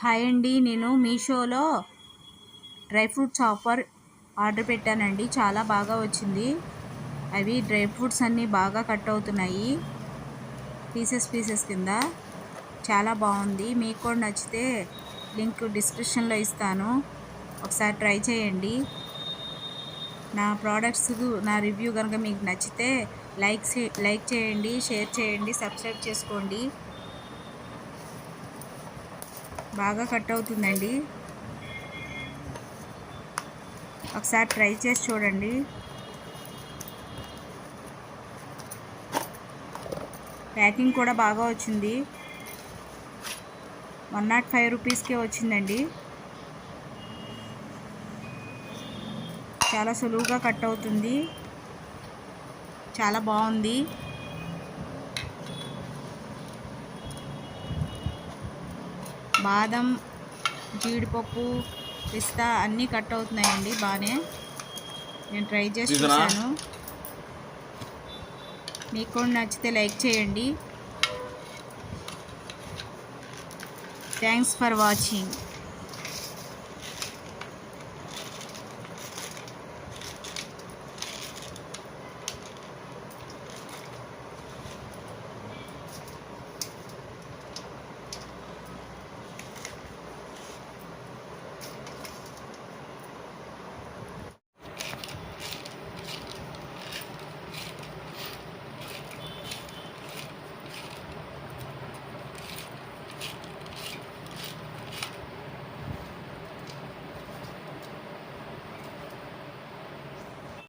Hi అండి, నేను మీషోలో డ్రై ఫ్రూట్ చాపర్ ఆర్డర్ పెట్టానండి. చాలా బాగా వచ్చింది. అవి డ్రై ఫ్రూట్స్ అన్నీ బాగా కట్ అవుతున్నాయి పీసెస్ కింద. చాలా బాగుంది. మీకు కూడా నచ్చితే లింక్ డిస్క్రిప్షన్లో ఇస్తాను, ఒకసారి ట్రై చేయండి. నా ప్రోడక్ట్స్, నా రివ్యూ కనుక మీకు నచ్చితే లైక్ చేయండి, షేర్ చేయండి, సబ్స్క్రైబ్ చేసుకోండి. బాగా కట్ అవుతుందండి, ఒకసారి ట్రై చేసి చూడండి. ప్యాకింగ్ కూడా బాగా వచ్చింది. 105 రూపీస్కే వచ్చిందండి. చాలా సులువుగా కట్ అవుతుంది, చాలా బాగుంది. బాదం, జీడిపప్పు, పిస్తా అన్నీ కట్ అవుతున్నాయండి బాగానే. నేను ట్రై చేసి చూసాను. మీకు కూడా నచ్చితే లైక్ చేయండి. Thanks for watching.